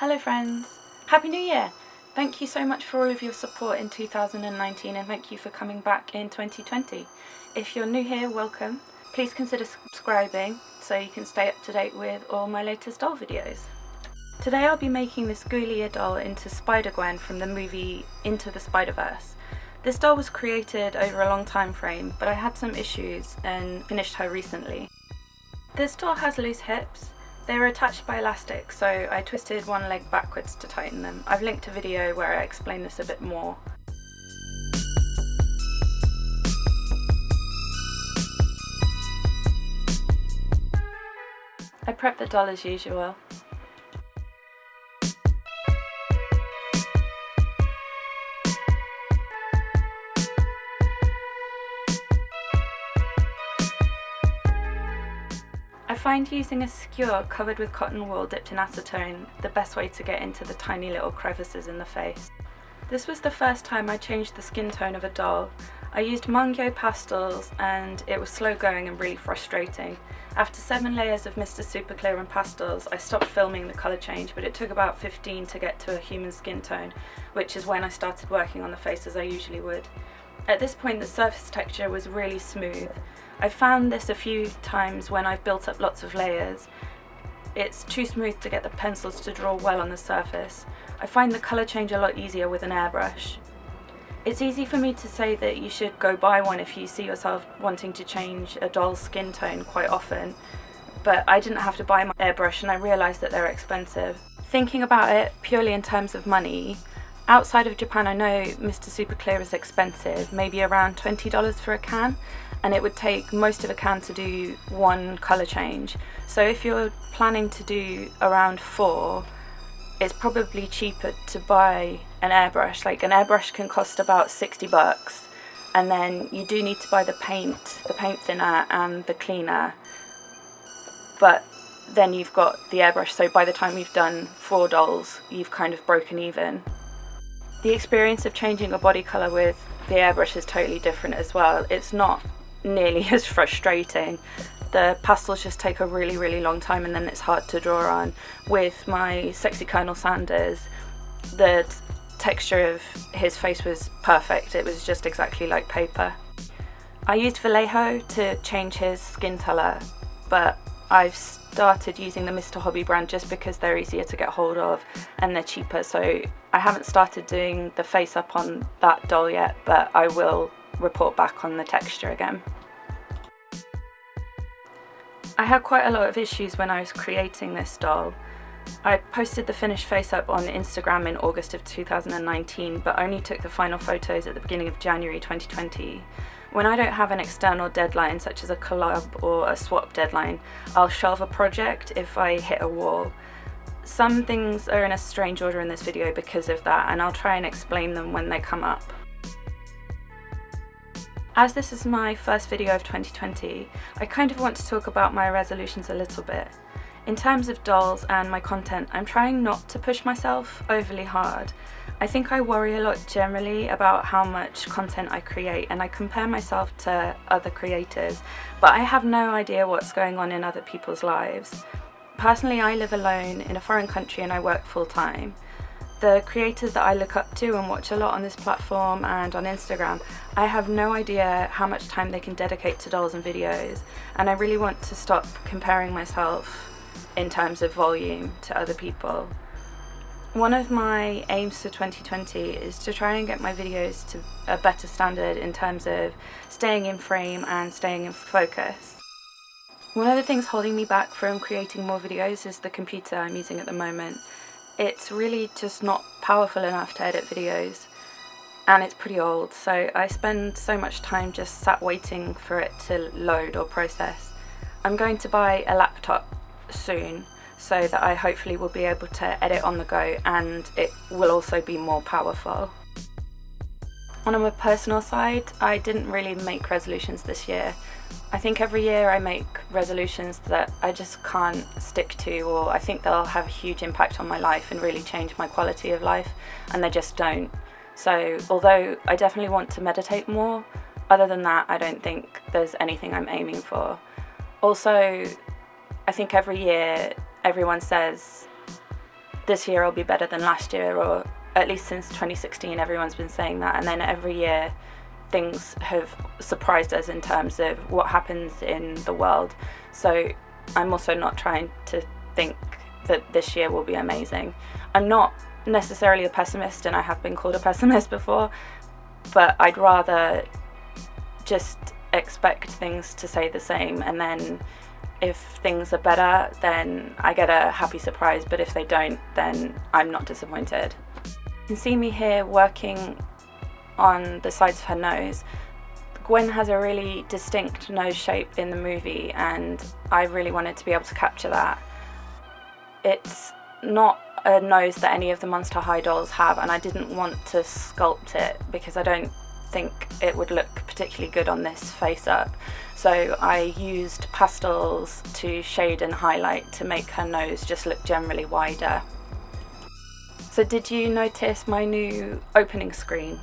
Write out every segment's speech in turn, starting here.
Hello friends! Happy New Year! Thank you so much for all of your support in 2019 and thank you for coming back in 2020. If you're new here, welcome. Please consider subscribing so you can stay up to date with all my latest doll videos. Today I'll be making this Ghoulier doll into Spider-Gwen from the movie Into the Spiderverse. This doll was created over a long time frame, but I had some issues and finished her recently. This doll has loose hips. They were attached by elastic, so I twisted one leg backwards to tighten them. I've linked a video where I explain this a bit more. I prepped the doll as usual. I find using a skewer covered with cotton wool dipped in acetone the best way to get into the tiny little crevices in the face. This was the first time I changed the skin tone of a doll. I used Mozekyto pastels and it was slow going and really frustrating. After 7 layers of Mr. Super Clear and pastels, I stopped filming the colour change, but it took about 15 to get to a human skin tone, which is when I started working on the face as I usually would. At this point the surface texture was really smooth. I've found this a few times when I've built up lots of layers. It's too smooth to get the pencils to draw well on the surface. I find the colour change a lot easier with an airbrush. It's easy for me to say that you should go buy one if you see yourself wanting to change a doll's skin tone quite often, but I didn't have to buy my airbrush and I realised that they're expensive. Thinking about it purely in terms of money, outside of Japan I know Mr. Super Clear is expensive, maybe around $20 for a can, and it would take most of a can to do one colour change. So if you're planning to do around 4, it's probably cheaper to buy an airbrush. Like an airbrush can cost about $60, and then you do need to buy the paint thinner and the cleaner, but then you've got the airbrush, so by the time you've done 4 dolls you've kind of broken even. The experience of changing a body colour with the airbrush is totally different as well. It's not nearly as frustrating. The pastels just take a really long time and then it's hard to draw on. With my Sexy Colonel Sanders, the texture of his face was perfect. It was just exactly like paper. I used Vallejo to change his skin colour, but I've started using the Mr. Hobby brand just because they're easier to get hold of and they're cheaper, so I haven't started doing the face up on that doll yet, but I will report back on the texture again. I had quite a lot of issues when I was creating this doll. I posted the finished face up on Instagram in August of 2019, but only took the final photos at the beginning of January 2020. When I don't have an external deadline, such as a collab or a swap deadline, I'll shelve a project if I hit a wall. Some things are in a strange order in this video because of that, and I'll try and explain them when they come up. As this is my first video of 2020, I kind of want to talk about my resolutions a little bit. In terms of dolls and my content, I'm trying not to push myself overly hard. I think I worry a lot generally about how much content I create, and I compare myself to other creators, but I have no idea what's going on in other people's lives. Personally, I live alone in a foreign country and I work full time. The creators that I look up to and watch a lot on this platform and on Instagram, I have no idea how much time they can dedicate to dolls and videos, and I really want to stop comparing myself in terms of volume to other people. One of my aims for 2020 is to try and get my videos to a better standard in terms of staying in frame and staying in focus. One of the things holding me back from creating more videos is the computer I'm using at the moment. It's really just not powerful enough to edit videos, and it's pretty old, so I spend so much time just sat waiting for it to load or process. I'm going to buy a laptop soon so that I hopefully will be able to edit on the go, and it will also be more powerful. On a more personal side, I didn't really make resolutions this year. I think every year I make resolutions that I just can't stick to, or I think they'll have a huge impact on my life and really change my quality of life, and they just don't. So although I definitely want to meditate more, other than that I don't think there's anything I'm aiming for. Also, I think every year everyone says this year will be better than last year, or at least since 2016 everyone's been saying that, and then every year things have surprised us in terms of what happens in the world. So I'm also not trying to think that this year will be amazing. I'm not necessarily a pessimist, and I have been called a pessimist before, but I'd rather just expect things to stay the same, and then if things are better, then I get a happy surprise, but if they don't, then I'm not disappointed. You can see me here working on the sides of her nose. Gwen has a really distinct nose shape in the movie, and I really wanted to be able to capture that. It's not a nose that any of the Monster High dolls have, and I didn't want to sculpt it because I don't think it would look particularly good on this face up. So I used pastels to shade and highlight to make her nose just look generally wider. So did you notice my new opening screen?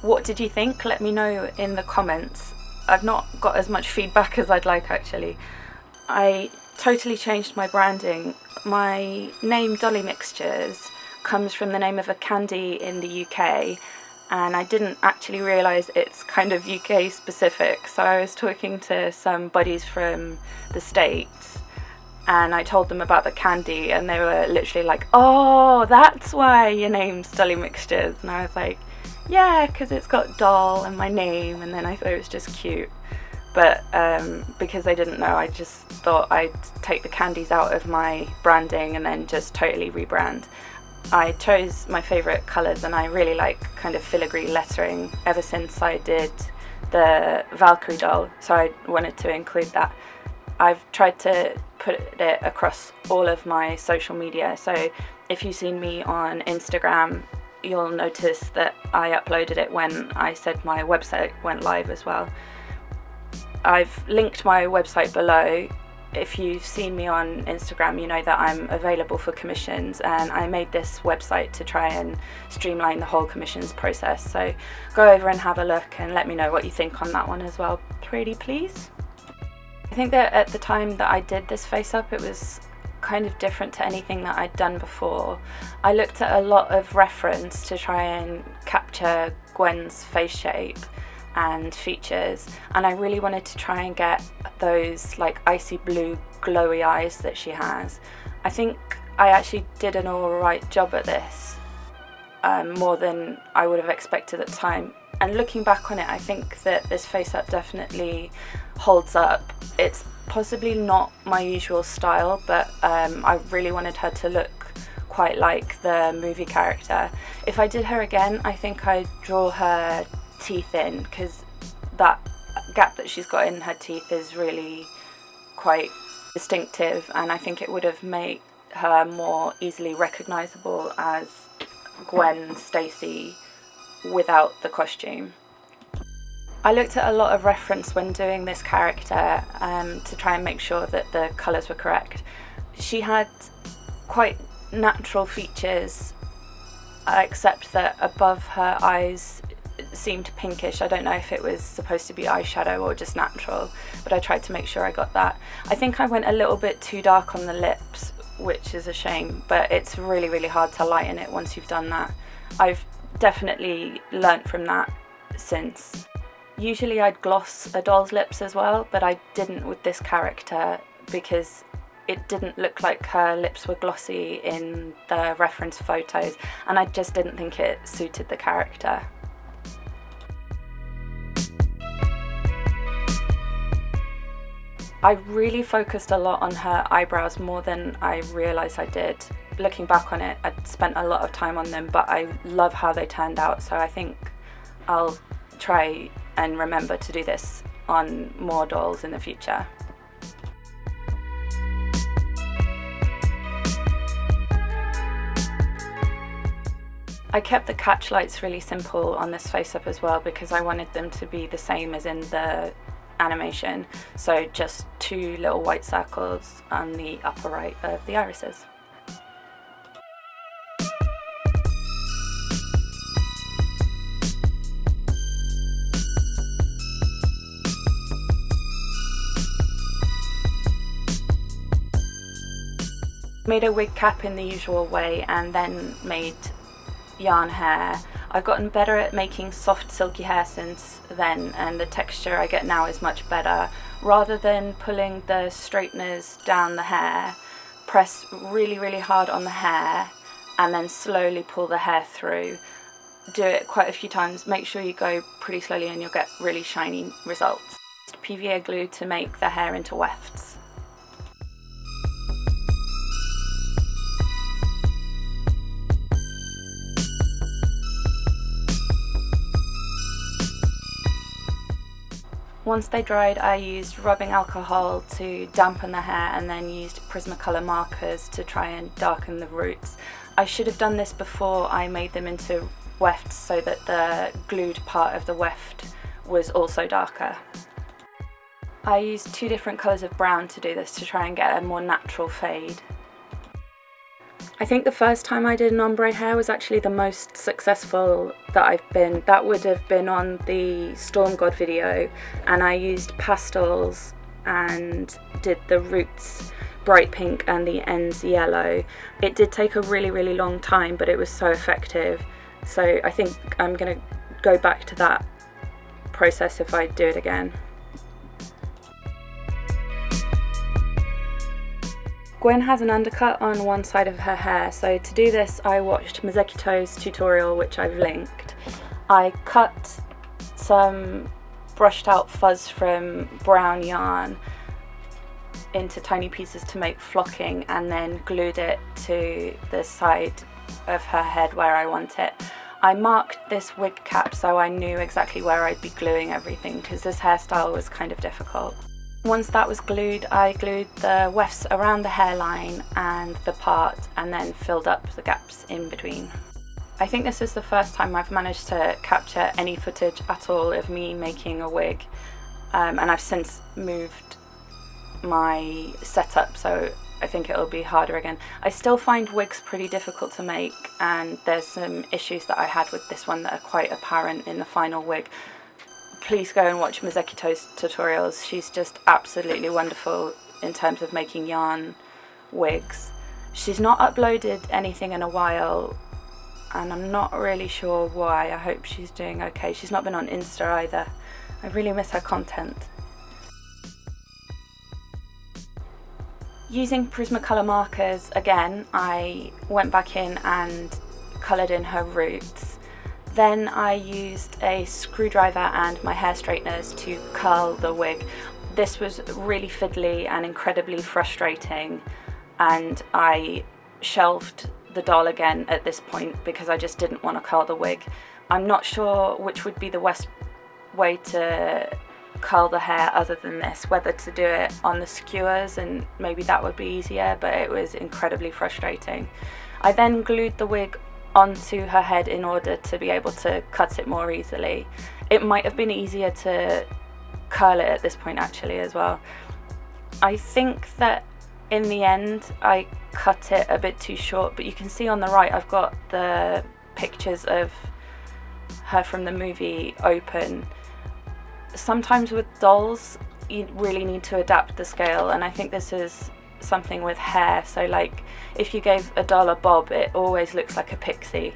What did you think? Let me know in the comments. I've not got as much feedback as I'd like, actually. I totally changed my branding. My name Dolly Mixtures comes from the name of a candy in the UK, and I didn't actually realise it's kind of UK specific. So I was talking to some buddies from the States, and I told them about the candy, and they were literally like, "Oh, that's why your name's Dolly Mixtures." And I was like, yeah, because it's got doll and my name, and then I thought it was just cute. But because I didn't know, I just thought I'd take the candies out of my branding and then just totally rebrand. I chose my favourite colours, and I really like kind of filigree lettering ever since I did the Valkyrie doll, so I wanted to include that. I've tried to put it across all of my social media, so if you've seen me on Instagram, you'll notice that I uploaded it when I said my website went live as well. I've linked my website below. If you've seen me on Instagram, you know that I'm available for commissions, and I made this website to try and streamline the whole commissions process. So go over and have a look and let me know what you think on that one as well, pretty please. I think that at the time that I did this face up, it was kind of different to anything that I'd done before. I looked at a lot of reference to try and capture Gwen's face shape and features, and I really wanted to try and get those like icy blue glowy eyes that she has. I think I actually did an alright job at this, more than I would have expected at the time. And looking back on it, I think that this face up definitely holds up. It's possibly not my usual style, but I really wanted her to look quite like the movie character. If I did her again, I think I'd draw her teeth in, because that gap that she's got in her teeth is really quite distinctive, and I think it would have made her more easily recognisable as Gwen Stacy without the costume. I looked at a lot of reference when doing this character to try and make sure that the colours were correct. She had quite natural features, except that above her eyes seemed pinkish. I don't know if it was supposed to be eyeshadow or just natural, but I tried to make sure I got that. I think I went a little bit too dark on the lips, which is a shame, but it's really, really hard to lighten it once you've done that. I've definitely learnt from that since. Usually I'd gloss a doll's lips as well, but I didn't with this character because it didn't look like her lips were glossy in the reference photos, and I just didn't think it suited the character. I really focused a lot on her eyebrows, more than I realised I did. Looking back on it, I'd spent a lot of time on them, but I love how they turned out, so I think I'll try and remember to do this on more dolls in the future. I kept the catch lights really simple on this face up as well, because I wanted them to be the same as in the animation, so just 2 little white circles on the upper right of the irises. Made a wig cap in the usual way and then made yarn hair. I've gotten better at making soft silky hair since then, and the texture I get now is much better. Rather than pulling the straighteners down the hair, press really hard on the hair and then slowly pull the hair through. Do it quite a few times, make sure you go pretty slowly and you'll get really shiny results. PVA glue to make the hair into wefts. Once they dried, I used rubbing alcohol to dampen the hair and then used Prismacolor markers to try and darken the roots. I should have done this before I made them into wefts so that the glued part of the weft was also darker. I used 2 different colours of brown to do this to try and get a more natural fade. I think the first time I did an ombre hair was actually the most successful that I've been. That would have been on the Storm God video, and I used pastels and did the roots bright pink and the ends yellow. It did take a really long time, but it was so effective. So I think I'm going to go back to that process if I do it again. Gwen has an undercut on one side of her hair, so to do this I watched Mozekyto's tutorial, which I've linked. I cut some brushed out fuzz from brown yarn into tiny pieces to make flocking and then glued it to the side of her head where I want it. I marked this wig cap so I knew exactly where I'd be gluing everything because this hairstyle was kind of difficult. Once that was glued, I glued the wefts around the hairline and the part and then filled up the gaps in between. I think this is the first time I've managed to capture any footage at all of me making a wig, and I've since moved my setup, so I think it'll be harder again. I still find wigs pretty difficult to make, and there's some issues that I had with this one that are quite apparent in the final wig. Please go and watch Mozekyto's tutorials. She's just absolutely wonderful in terms of making yarn wigs. She's not uploaded anything in a while, and I'm not really sure why. I hope she's doing okay. She's not been on Insta either. I really miss her content. Using Prismacolor markers again, I went back in and coloured in her roots. Then I used a screwdriver and my hair straighteners to curl the wig. This was really fiddly and incredibly frustrating, and I shelved the doll again at this point because I just didn't want to curl the wig. I'm not sure which would be the best way to curl the hair other than this, whether to do it on the skewers and maybe that would be easier, but it was incredibly frustrating. I then glued the wig onto her head in order to be able to cut it more easily. It might have been easier to curl it at this point actually as well. I think that in the end I cut it a bit too short, but you can see on the right I've got the pictures of her from the movie open. Sometimes with dolls you really need to adapt the scale, and I think this is something with hair. So like if you gave a doll a bob, it always looks like a pixie.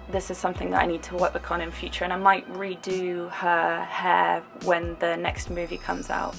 This is something that I need to work on in future, and I might redo her hair when the next movie comes out.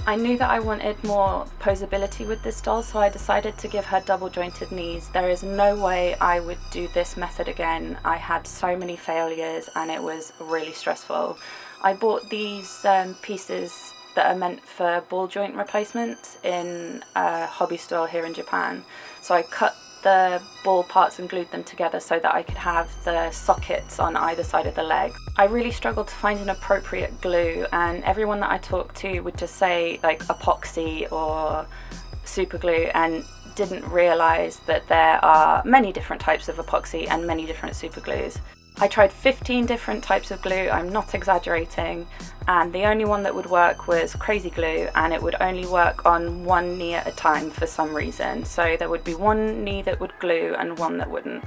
I knew that I wanted more posability with this doll, so I decided to give her double jointed knees. There is no way I would do this method again. I had so many failures and it was really stressful. I bought these pieces that are meant for ball joint replacement in a hobby store here in Japan. So I cut the ball parts and glued them together so that I could have the sockets on either side of the leg. I really struggled to find an appropriate glue, and everyone that I talked to would just say like epoxy or super glue and didn't realise that there are many different types of epoxy and many different super glues. I tried 15 different types of glue, I'm not exaggerating, and the only one that would work was Crazy Glue, and it would only work on one knee at a time for some reason. So there would be one knee that would glue and one that wouldn't.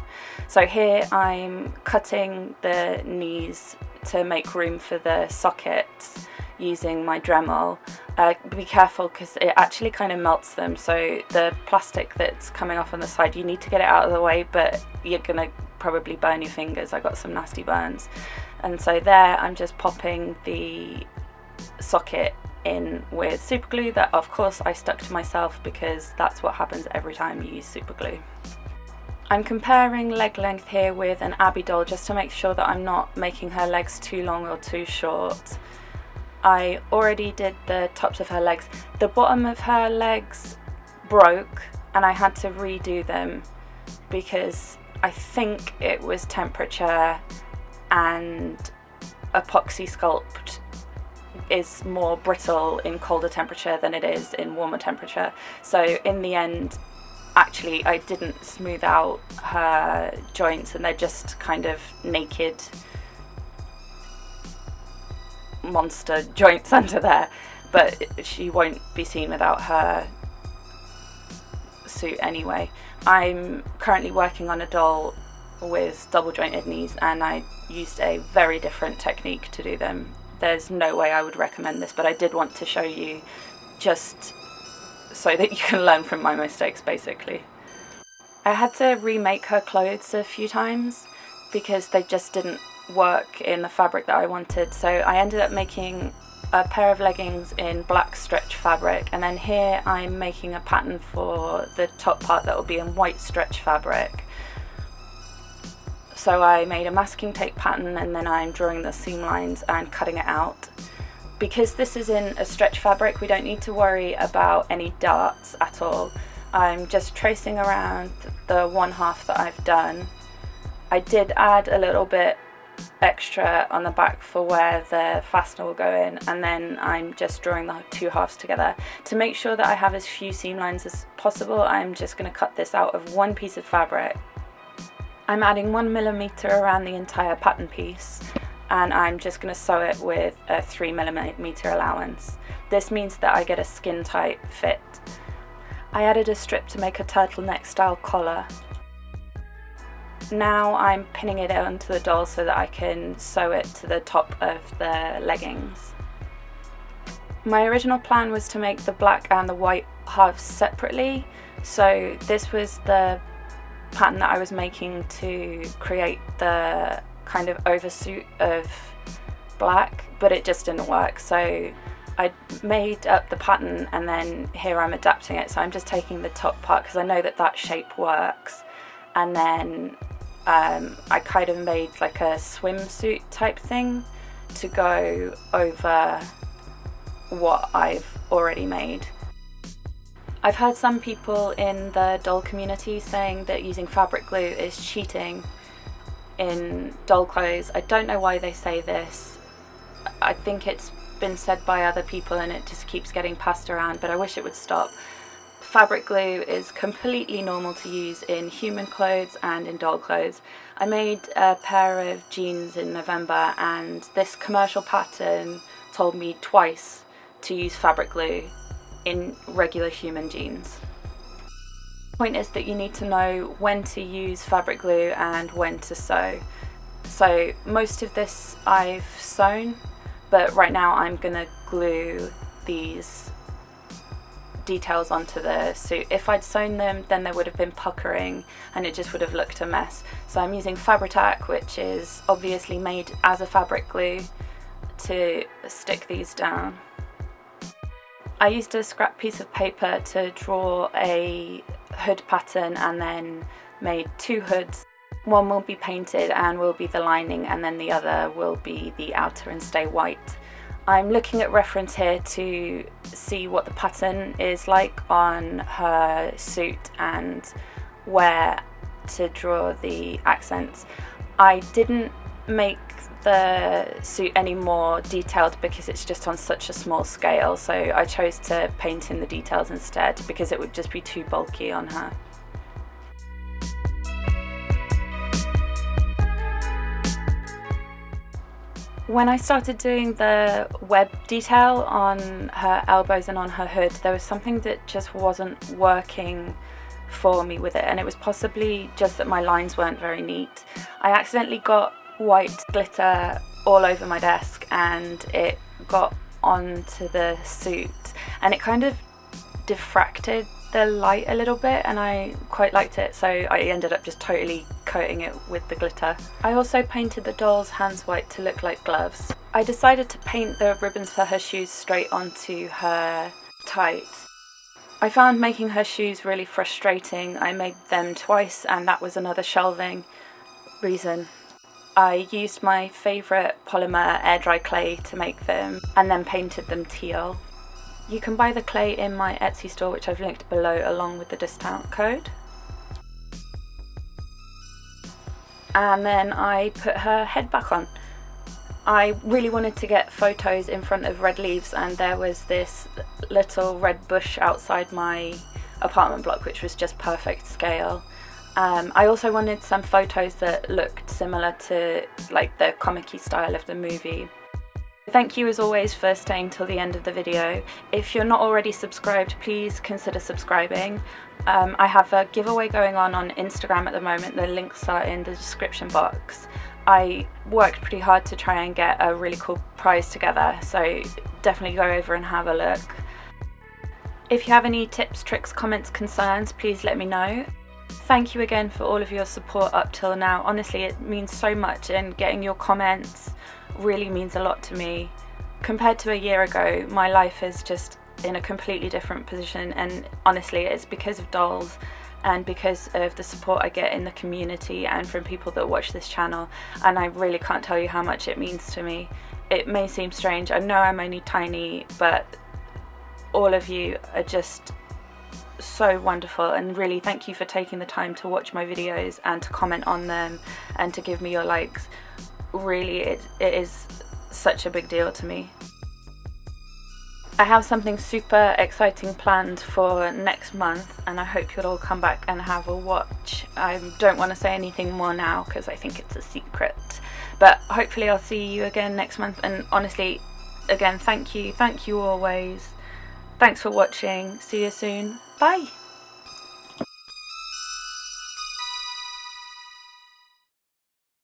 So here I'm cutting the knees to make room for the sockets using my Dremel. Be careful because it actually kind of melts them, so the plastic that's coming off on the side, you need to get it out of the way, but you're gonna probably burn your fingers. I got some nasty burns. And so there I'm just popping the socket in with super glue that of course I stuck to myself because that's what happens every time you use super glue. I'm comparing leg length here with an Abby doll just to make sure that I'm not making her legs too long or too short. I already did the tops of her legs. The bottom of her legs broke and I had to redo them because I think it was temperature, and epoxy sculpt is more brittle in colder temperature than it is in warmer temperature. So in the end, actually I didn't smooth out her joints and they're just kind of naked monster joints under there, but she won't be seen without her suit anyway. I'm currently working on a doll with double jointed knees and I used a very different technique to do them. There's no way I would recommend this, but I did want to show you just so that you can learn from my mistakes basically. I had to remake her clothes a few times because they just didn't work in the fabric that I wanted, so I ended up making a pair of leggings in black stretch fabric, and then here I'm making a pattern for the top part that will be in white stretch fabric. So I made a masking tape pattern and then I'm drawing the seam lines and cutting it out. Because this is in a stretch fabric, we don't need to worry about any darts at all. I'm just tracing around the one half that I've done. I did add a little bit extra on the back for where the fastener will go in, and then I'm just drawing the two halves together. To make sure that I have as few seam lines as possible, I'm just going to cut this out of one piece of fabric. I'm adding 1mm around the entire pattern piece, and I'm just going to sew it with a 3mm allowance. This means that I get a skin tight fit. I added a strip to make a turtleneck style collar. Now I'm pinning it onto the doll so that I can sew it to the top of the leggings. My original plan was to make the black and the white halves separately, so this was the pattern that I was making to create the kind of oversuit of black, but it just didn't work, so I made up the pattern and then here I'm adapting it. So I'm just taking the top part because I know that that shape works, and then I kind of made like a swimsuit type thing to go over what I've already made. I've heard some people in the doll community saying that using fabric glue is cheating in doll clothes. I don't know why they say this. I think it's been said by other people and it just keeps getting passed around, but I wish it would stop. Fabric glue is completely normal to use in human clothes and in doll clothes. I made a pair of jeans in November and this commercial pattern told me twice to use fabric glue in regular human jeans. The point is that you need to know when to use fabric glue and when to sew. So most of this I've sewn, but right now I'm gonna glue these details onto the suit. If I'd sewn them, then there would have been puckering and it just would have looked a mess. So I'm using Fabri-Tac, which is obviously made as a fabric glue, to stick these down. I used a scrap piece of paper to draw a hood pattern and then made two hoods. One will be painted and will be the lining, and then the other will be the outer and stay white. I'm looking at reference here to see what the pattern is like on her suit and where to draw the accents. I didn't make the suit any more detailed because it's just on such a small scale, so I chose to paint in the details instead because it would just be too bulky on her. When I started doing the web detail on her elbows and on her hood, there was something that just wasn't working for me with it, and it was possibly just that my lines weren't very neat. I accidentally got white glitter all over my desk and it got onto the suit, and it kind of diffracted the light a little bit, and I quite liked it, so I ended up just totally coating it with the glitter. I also painted the doll's hands white to look like gloves. I decided to paint the ribbons for her shoes straight onto her tights. I found making her shoes really frustrating. I made them twice, and that was another shelving reason. I used my favourite polymer air dry clay to make them and then painted them teal. You can buy the clay in my Etsy store, which I've linked below along with the discount code. And then I put her head back on. I really wanted to get photos in front of red leaves, and there was this little red bush outside my apartment block which was just perfect scale. I also wanted some photos that looked similar to like the comic-y style of the movie. Thank you as always for staying till the end of the video. If you're not already subscribed, please consider subscribing. I have a giveaway going on Instagram at the moment. The links are in the description box. I worked pretty hard to try and get a really cool prize together, so definitely go over and have a look. If you have any tips, tricks, comments, concerns, please let me know. Thank you again for all of your support up till now. Honestly, it means so much, and getting your comments really means a lot to me. Compared to a year ago, my life is just in a completely different position, and honestly it's because of dolls and because of the support I get in the community and from people that watch this channel, and I really can't tell you how much it means to me. It may seem strange, I know I'm only tiny, but all of you are just so wonderful, and really thank you for taking the time to watch my videos and to comment on them and to give me your likes. Really, it is such a big deal to me. I have something super exciting planned for next month, and I hope you'll all come back and have a watch. I don't want to say anything more now because I think it's a secret, but hopefully I'll see you again next month. And honestly, again, thank you always. Thanks for watching. See you soon. Bye.